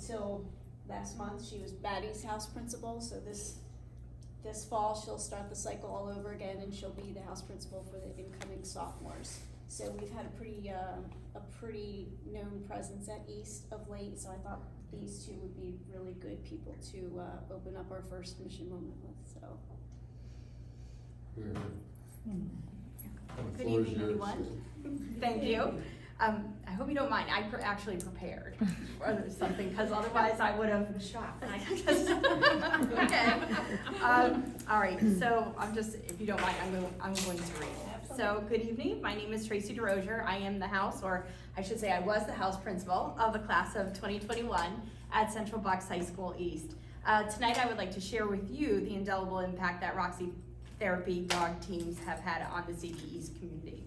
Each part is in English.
until last month, she was Maddi's house principal, so this fall, she'll start the cycle all over again, and she'll be the house principal for the incoming sophomores. So we've had a pretty known presence at East of late, so I thought these two would be really good people to open up our first mission moment with, so. Good evening, everyone. Thank you. I hope you don't mind. I actually prepared for something, because otherwise I would have shot. Okay. All right. So if you don't mind, I'm going to read. So good evening. My name is Tracey DeRosier. I am the house, or I should say, I was the house principal of the class of 2021 at Central Bucks High School East. Tonight, I would like to share with you the indelible impact that Roxy therapy dog teams have had on the CB East community.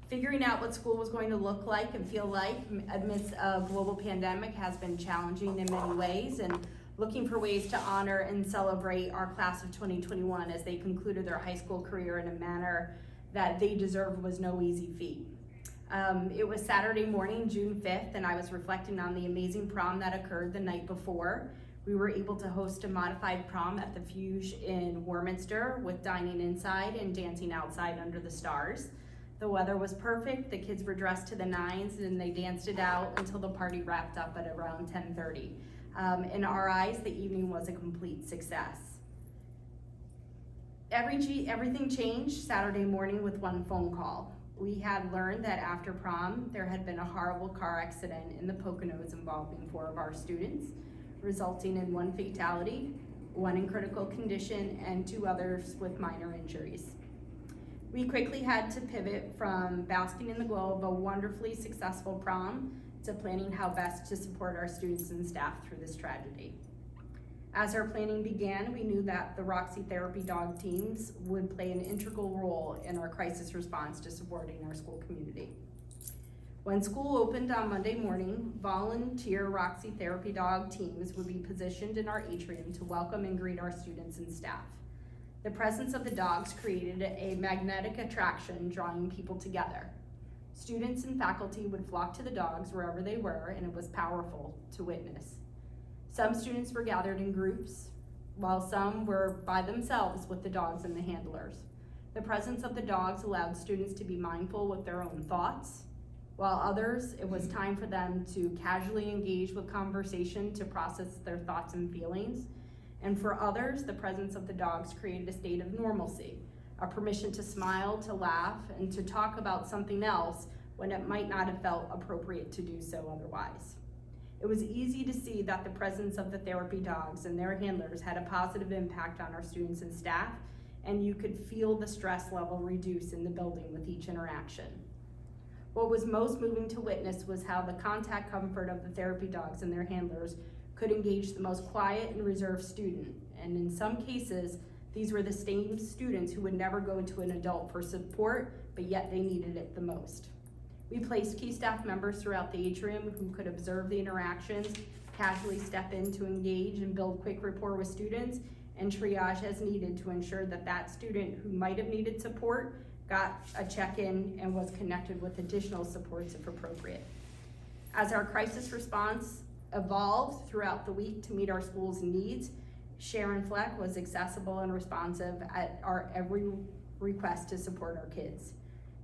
Figuring out what school was going to look like and feel like amidst a global pandemic has been challenging in many ways, and looking for ways to honor and celebrate our class of 2021 as they concluded their high school career in a manner that they deserved was no easy feat. It was Saturday morning, June 5th, and I was reflecting on the amazing prom that occurred the night before. We were able to host a modified prom at the Fuge in Warminster with dining inside and dancing outside under the stars. The weather was perfect, the kids were dressed to the nines, and they danced it out until the party wrapped up at around 10:30. In our eyes, the evening was a complete success. Everything changed Saturday morning with one phone call. We had learned that after prom, there had been a horrible car accident in the Poconos involving 4 of our students, resulting in 1 fatality, 1 in critical condition, and 2 others with minor injuries. We quickly had to pivot from basking in the glow of a wonderfully successful prom to planning how best to support our students and staff through this tragedy. As our planning began, we knew that the Roxy therapy dog teams would play an integral role in our crisis response to supporting our school community. When school opened on Monday morning, volunteer Roxy therapy dog teams would be positioned in our atrium to welcome and greet our students and staff. The presence of the dogs created a magnetic attraction, drawing people together. Students and faculty would flock to the dogs wherever they were, and it was powerful to witness. Some students were gathered in groups, while some were by themselves with the dogs and the handlers. The presence of the dogs allowed students to be mindful with their own thoughts, while others, it was time for them to casually engage with conversation to process their thoughts and feelings. And for others, the presence of the dogs created a state of normalcy, a permission to smile, to laugh, and to talk about something else when it might not have felt appropriate to do so otherwise. It was easy to see that the presence of the therapy dogs and their handlers had a positive impact on our students and staff, and you could feel the stress level reduce in the building with each interaction. What was most moving to witness was how the contact comfort of the therapy dogs and their handlers could engage the most quiet and reserved student. And in some cases, these were the same students who would never go to an adult for support, but yet they needed it the most. We placed key staff members throughout the atrium who could observe the interactions, casually step in to engage and build quick rapport with students, and triage as needed to ensure that that student who might have needed support got a check-in and was connected with additional supports if appropriate. As our crisis response evolved throughout the week to meet our school's needs, Sharon Fleck was accessible and responsive at our every request to support our kids.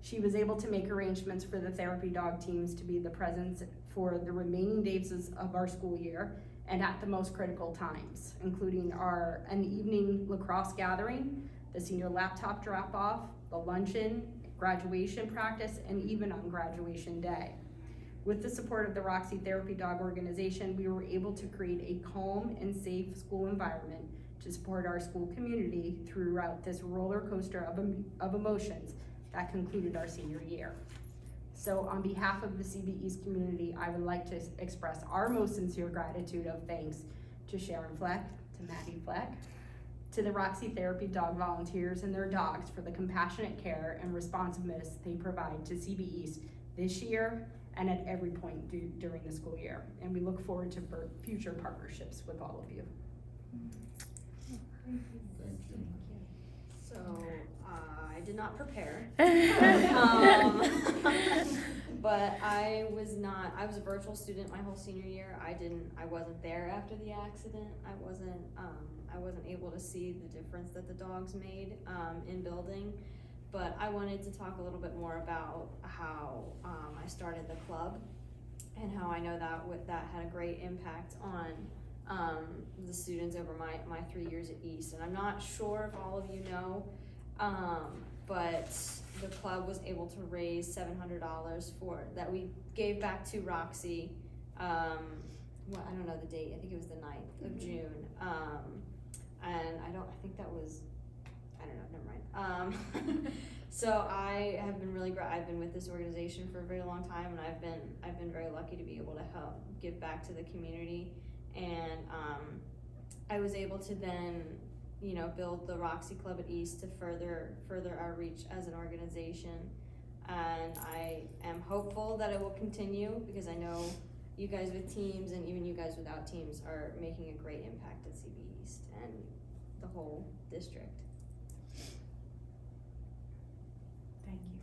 She was able to make arrangements for the therapy dog teams to be the presence for the remaining days of our school year and at the most critical times, including an evening lacrosse gathering, the senior laptop drop-off, the luncheon, graduation practice, and even on graduation day. With the support of the Roxy Therapy Dog organization, we were able to create a calm and safe school environment to support our school community throughout this roller coaster of emotions that concluded our senior year. So on behalf of the CB East community, I would like to express our most sincere gratitude of thanks to Sharon Fleck, to Maddi Fleck, to the Roxy Therapy Dog volunteers and their dogs for the compassionate care and responsiveness they provide to CB East this year and at every point during the school year. And we look forward to future partnerships with all of you. Thank you. So I did not prepare. But I was a virtual student my whole senior year. I wasn't there after the accident. I wasn't able to see the difference that the dogs made, in building. But I wanted to talk a little bit more about how, I started the club and how I know that had a great impact on, the students over my 3 years at East. And I'm not sure if all of you know, but the club was able to raise $700 that we gave back to Roxy. Well, I don't know the date. I think it was the 9th of June. And I think that was, I don't know, never mind. So I have been I've been with this organization for a very long time, and I've been very lucky to be able to help give back to the community. And I was able to then, build the Roxy Club at East to further our reach as an organization. And I am hopeful that it will continue, because I know you guys with teams and even you guys without teams are making a great impact at CB East and the whole district.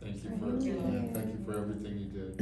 Thank you Thank you for everything you did.